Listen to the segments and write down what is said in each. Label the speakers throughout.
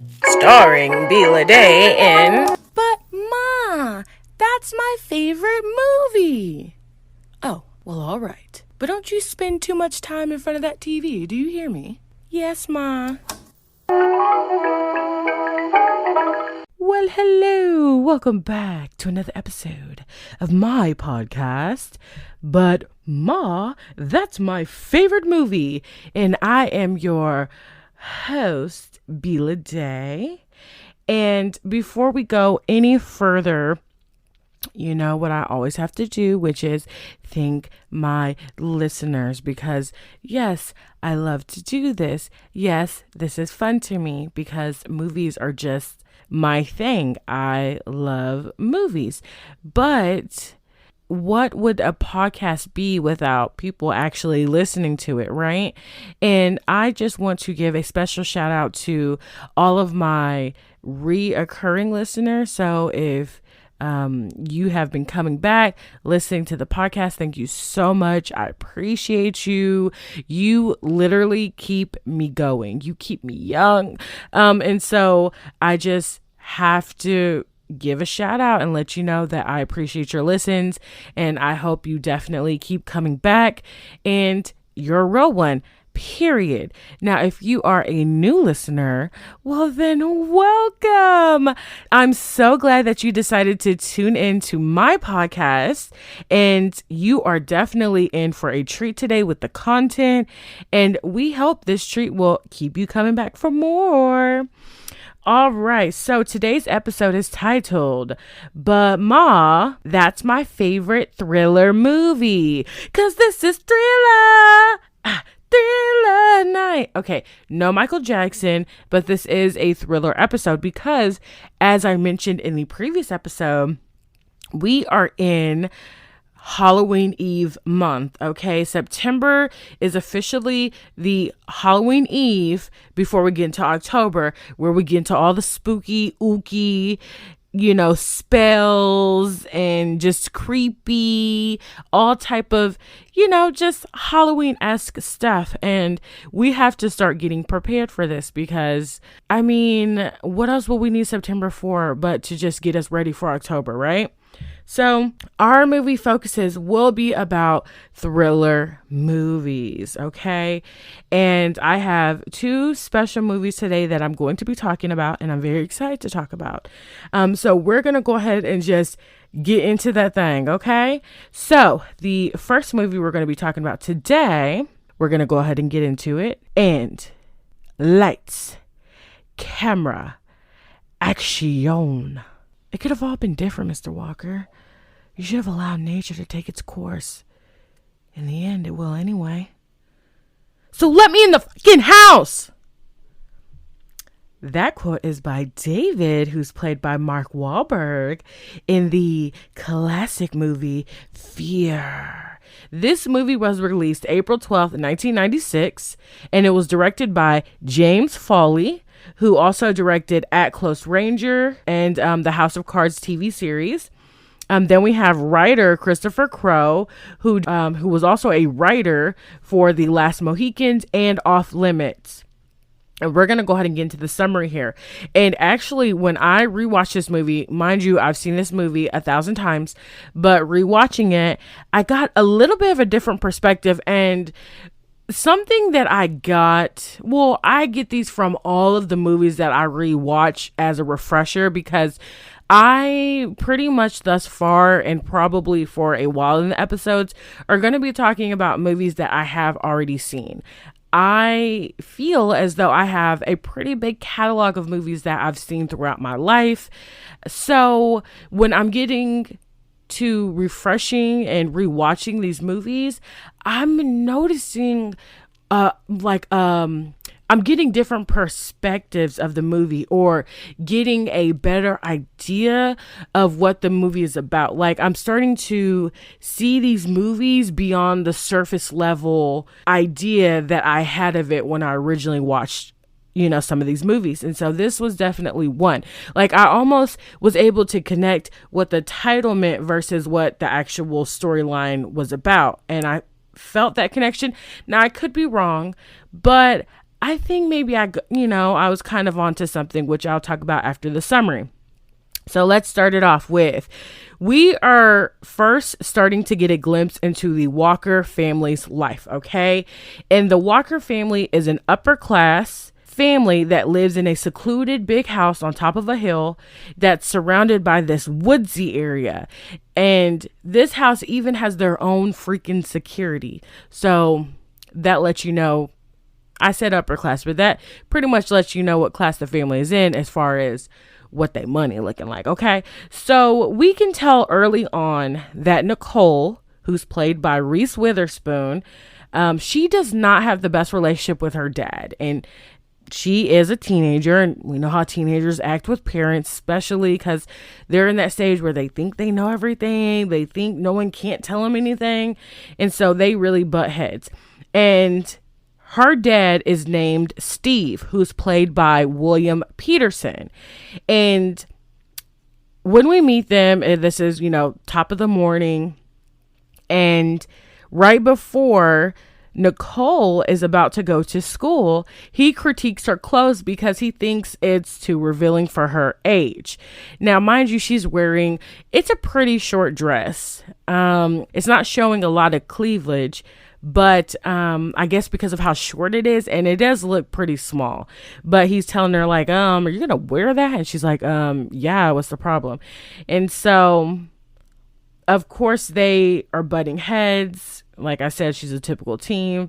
Speaker 1: Starring Bela Day in...
Speaker 2: But, Ma, that's my favorite movie. Oh, well, all right. But don't you spend too much time in front of that TV, do you hear me? Yes, Ma. Well, hello. Welcome back to another episode of my podcast. But, Ma, that's my favorite movie. And I am your host, Bela Day. And before we go any further, you know what I always have to do, which is thank my listeners, because yes, I love to do this. Yes, this is fun to me because movies are just my thing. I love movies. But what would a podcast be without people actually listening to it, right? And I just want to give a special shout out to all of my reoccurring listeners. So if you have been coming back, listening to the podcast, thank you so much. I appreciate you. You literally keep me going. You keep me young. And so I just have to give a shout out and let you know that I appreciate your listens, and I hope you definitely keep coming back, and you're a real one, period. Now, if you are a new listener, well then welcome. I'm so glad that you decided to tune into my podcast, and you are definitely in for a treat today with the content, and we hope this treat will keep you coming back for more. All right, so today's episode is titled, But Ma, That's My Favorite Thriller Movie. 'Cause this is Thriller. Thriller night. Okay, no Michael Jackson, but this is a thriller episode because, as I mentioned in the previous episode, we are in Halloween Eve month. Okay, September is officially the Halloween Eve before we get into October, where we get into all the spooky, ooky, spells and just creepy, all type of, just Halloween-esque stuff. And we have to start getting prepared for this because, what else will we need September for but to just get us ready for October, right? So our movie focuses will be about thriller movies, okay? And I have two special movies today that I'm going to be talking about, and I'm very excited to talk about. So we're going to go ahead and just get into that thing, okay? So the first movie we're going to be talking about today, we're going to go ahead and get into it. And lights, camera, action. It could have all been different, Mr. Walker. You should have allowed nature to take its course. In the end, it will anyway. So let me in the fucking house! That quote is by David, who's played by Mark Wahlberg in the classic movie Fear. This movie was released April 12th, 1996, and it was directed by James Foley, who also directed At Close Ranger and the House of Cards TV series. Then we have writer Christopher Crowe, who was also a writer for The Last Mohicans and Off Limits. And we're going to go ahead and get into the summary here. And actually, when I rewatched this movie, mind you, I've seen this movie 1,000 times, but rewatching it, I got a little bit of a different perspective. And something that I get these from all of the movies that I rewatch as a refresher, because I pretty much thus far, and probably for a while in the episodes, are going to be talking about movies that I have already seen. I feel as though I have a pretty big catalog of movies that I've seen throughout my life. So when I'm getting to refreshing and rewatching these movies, I'm noticing I'm getting different perspectives of the movie, or getting a better idea of what the movie is about. Like, I'm starting to see these movies beyond the surface level idea that I had of it when I originally watched some of these movies. And so this was definitely one. Like, I almost was able to connect what the title meant versus what the actual storyline was about. And I felt that connection. Now, I could be wrong, but I think maybe I was kind of onto something, which I'll talk about after the summary. So let's start it off with, we are first starting to get a glimpse into the Walker family's life, okay? And the Walker family is an upper class family that lives in a secluded big house on top of a hill that's surrounded by this woodsy area. And this house even has their own freaking security. So that lets you know, I said upper class, but that pretty much lets you know what class the family is in as far as what they money looking like. Okay. So we can tell early on that Nicole, who's played by Reese Witherspoon, she does not have the best relationship with her dad. And she is a teenager, and we know how teenagers act with parents, especially because they're in that stage where they think they know everything. They think no one can't tell them anything. And so they really butt heads. And her dad is named Steve, who's played by William Peterson. And when we meet them, and this is, top of the morning, and right before Nicole is about to go to school, he critiques her clothes because he thinks it's too revealing for her age. Now, mind you, it's a pretty short dress. It's not showing a lot of cleavage, but I guess because of how short it is, and it does look pretty small. But he's telling her, like, are you gonna wear that? And she's like, yeah, what's the problem? And so, of course, they are butting heads. Like I said, she's a typical teen.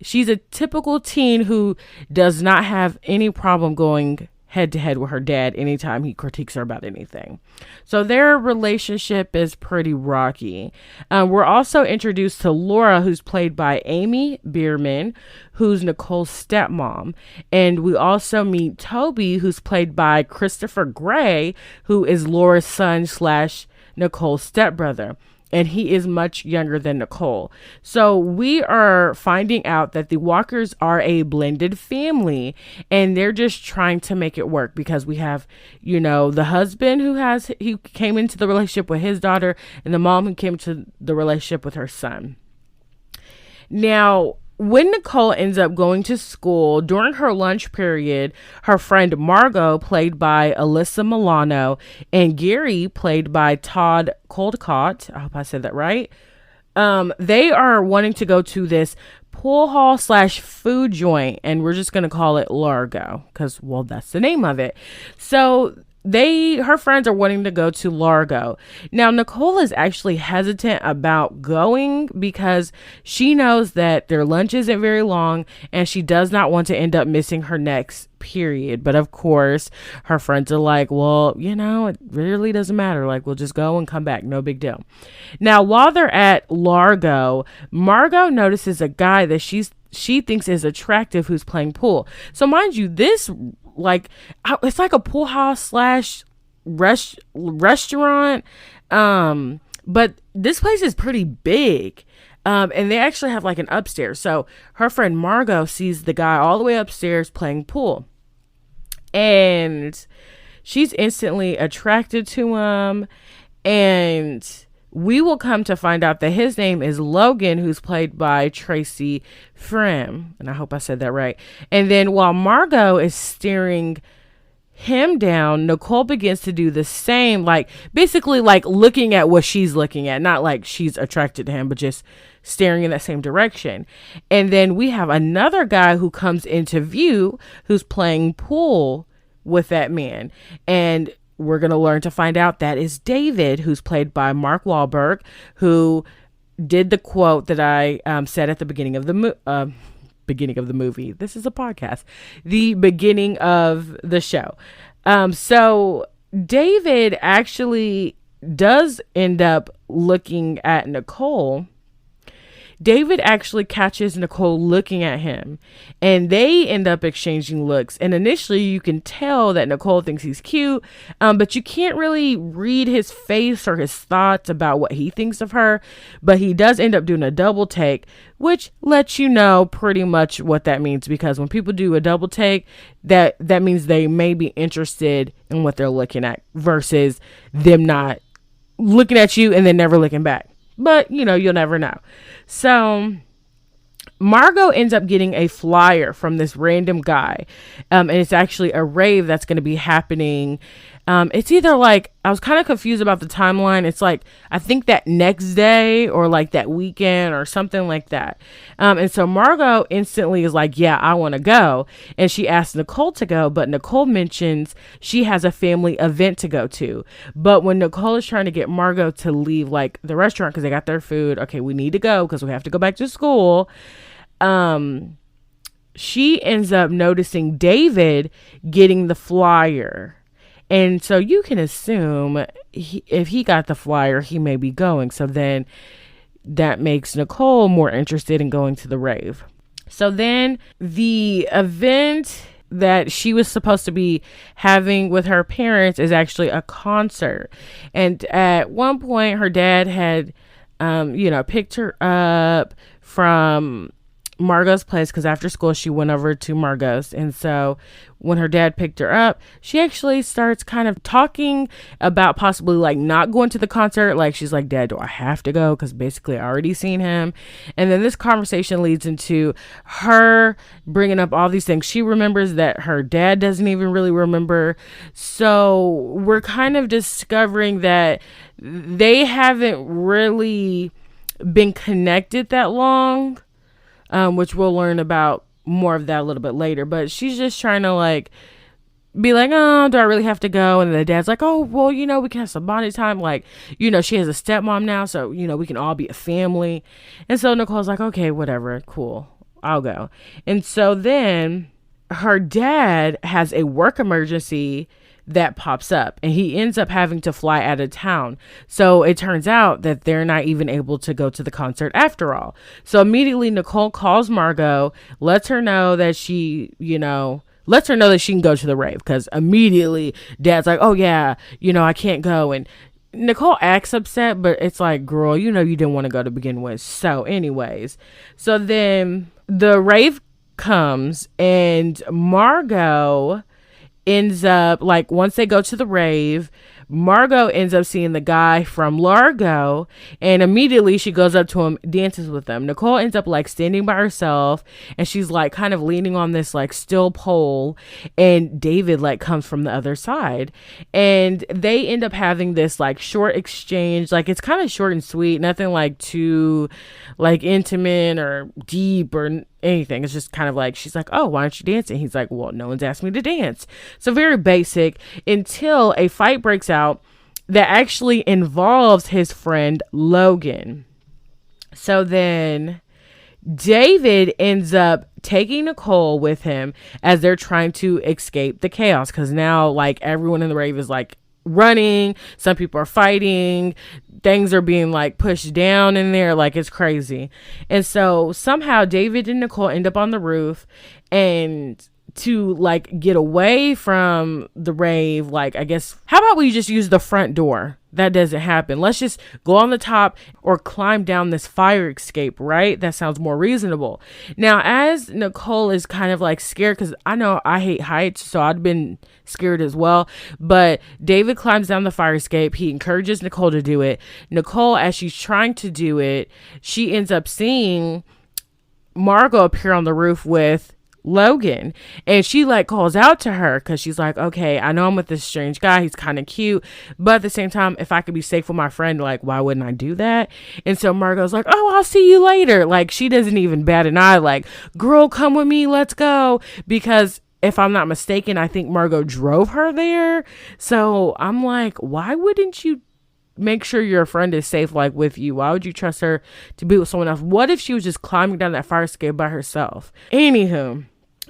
Speaker 2: She's a typical teen who does not have any problem going head to head with her dad anytime he critiques her about anything. So their relationship is pretty rocky. We're also introduced to Laura, who's played by Amy Bierman, who's Nicole's stepmom. And we also meet Toby, who's played by Christopher Gray, who is Laura's son / Nicole's stepbrother. And he is much younger than Nicole. So we are finding out that the Walkers are a blended family, and they're just trying to make it work because we have, the husband who came into the relationship with his daughter, and the mom who came to the relationship with her son. Now, when Nicole ends up going to school, during her lunch period, her friend Margot, played by Alyssa Milano, and Gary, played by Todd Coldcott, I hope I said that right, they are wanting to go to this pool hall / food joint, and we're just going to call it Largo because, well, that's the name of it. So her friends are wanting to go to Largo. Now, Nicole is actually hesitant about going because she knows that their lunch isn't very long and she does not want to end up missing her next period. But of course, her friends are like, well, it really doesn't matter. Like, we'll just go and come back. No big deal. Now, while they're at Largo, Margot notices a guy that she thinks is attractive who's playing pool. So mind you, this it's like a pool house / restaurant, but this place is pretty big, and they actually have like an upstairs. So her friend Margot sees the guy all the way upstairs playing pool, and she's instantly attracted to him. And we will come to find out that his name is Logan, who's played by Tracy Frem. And I hope I said that right. And then while Margot is staring him down, Nicole begins to do the same, basically looking at what she's looking at. Not like she's attracted to him, but just staring in that same direction. And then we have another guy who comes into view who's playing pool with that man. And we're going to learn to find out that is David, who's played by Mark Wahlberg, who did the quote that I said at the beginning of the movie. This is a podcast. The beginning of the show. So David actually does end up looking at Nicole. David actually catches Nicole looking at him, and they end up exchanging looks. And initially you can tell that Nicole thinks he's cute, but you can't really read his face or his thoughts about what he thinks of her. But he does end up doing a double take, which lets you know pretty much what that means, because when people do a double take, that means they may be interested in what they're looking at versus them not looking at you and then never looking back. But, you'll never know. So Margot ends up getting a flyer from this random guy. And it's actually a rave that's going to be happening. It's either like, I was kind of confused about the timeline. It's like, I think that next day or like that weekend or something like that. And so Margot instantly is like, yeah, I want to go. And she asks Nicole to go, but Nicole mentions she has a family event to go to. But when Nicole is trying to get Margot to leave like the restaurant because they got their food, okay, we need to go because we have to go back to school. She ends up noticing David getting the flyer. And so you can assume if he got the flyer, he may be going. So then that makes Nicole more interested in going to the rave. So then the event that she was supposed to be having with her parents is actually a concert. And at one point, her dad had, picked her up from Margot's place because after school she went over to Margot's. And so when her dad picked her up, she actually starts kind of talking about possibly like not going to the concert. Like she's like, Dad, do I have to go? Because basically I already seen him. And then this conversation leads into her bringing up all these things. She remembers that her dad doesn't even really remember. So we're kind of discovering that they haven't really been connected that long. Which we'll learn about more of that a little bit later. But she's just trying to like be like, oh, do I really have to go? And the dad's like, oh, well, we can have some bonding time. Like, she has a stepmom now, so, we can all be a family. And so Nicole's like, okay, whatever, cool, I'll go. And so then her dad has a work emergency that pops up and he ends up having to fly out of town. So it turns out that they're not even able to go to the concert after all. So immediately Nicole calls Margot, lets her know that she can go to the rave, because immediately Dad's like, oh yeah, I can't go. And Nicole acts upset, but it's like, girl, you didn't want to go to begin with. So anyways, so then the rave comes and Margot ends up, like, once they go to the rave, Margot ends up seeing the guy from Largo, and immediately she goes up to him, dances with him. Nicole ends up like standing by herself, and she's like kind of leaning on this like steel pole, and David like comes from the other side, and they end up having this like short exchange. Like it's kind of short and sweet, nothing like too like intimate or deep or anything. It's just kind of like, she's like, oh, why aren't you dancing? He's like, well, no one's asked me to dance. So very basic, until a fight breaks out that actually involves his friend Logan. So then David ends up taking Nicole with him as they're trying to escape the chaos, because now like everyone in the rave is like running, some people are fighting, things are being like pushed down in there, like it's crazy. And so somehow David and Nicole end up on the roof, and to like get away from the rave, like I guess, how about we just use the front door? That doesn't happen. Let's just go on the top or climb down this fire escape, right? That sounds more reasonable. Now, as Nicole is kind of like scared, because I know I hate heights, so I'd been scared as well. But David climbs down the fire escape. He encourages Nicole to do it. Nicole, as she's trying to do it, she ends up seeing Margot appear on the roof with Logan, and she like calls out to her because she's like, okay, I know I'm with this strange guy, he's kind of cute, but at the same time, if I could be safe with my friend, like why wouldn't I do that? And so Margot's like, oh, I'll see you later. Like she doesn't even bat an eye, like, girl, come with me, let's go. Because if I'm not mistaken, I think Margot drove her there. So I'm like, why wouldn't you make sure your friend is safe, like with you? Why would you trust her to be with someone else? What if she was just climbing down that fire escape by herself? Anywho,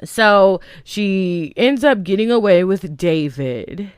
Speaker 2: so she ends up getting away with David.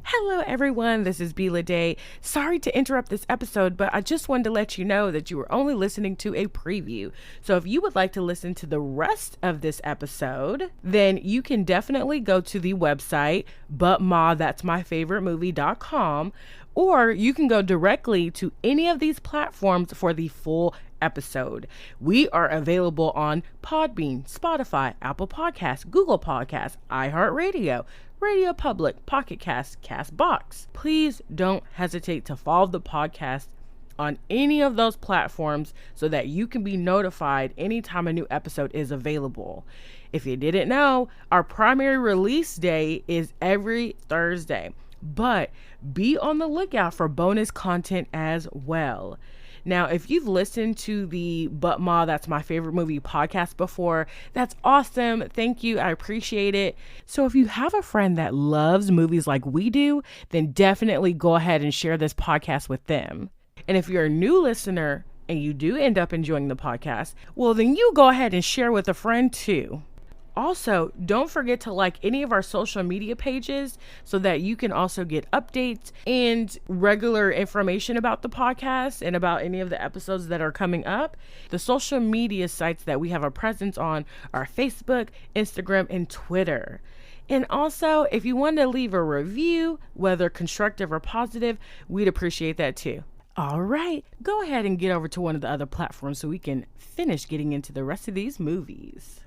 Speaker 2: Hello everyone, this is Bila Day. Sorry to interrupt this episode, but I just wanted to let you know that you were only listening to a preview. So if you would like to listen to the rest of this episode, then you can definitely go to the website, butmathat'smyfavoritemovie.com, or you can go directly to any of these platforms for the full episode. We are available on Podbean, Spotify, Apple Podcasts, Google Podcasts, iHeartRadio, Radio Public, Pocket Cast, Castbox. Please don't hesitate to follow the podcast on any of those platforms so that you can be notified anytime a new episode is available. If you didn't know, our primary release day is every Thursday, but be on the lookout for bonus content as well. Now, if you've listened to the But Ma, That's My Favorite Movie podcast before, that's awesome. Thank you. I appreciate it. So if you have a friend that loves movies like we do, then definitely go ahead and share this podcast with them. And if you're a new listener and you do end up enjoying the podcast, well, then you go ahead and share with a friend too. Also, don't forget to like any of our social media pages so that you can also get updates and regular information about the podcast and about any of the episodes that are coming up. The social media sites that we have a presence on are Facebook, Instagram, and Twitter. And also, if you want to leave a review, whether constructive or positive, we'd appreciate that too. All right, go ahead and get over to one of the other platforms so we can finish getting into the rest of these movies.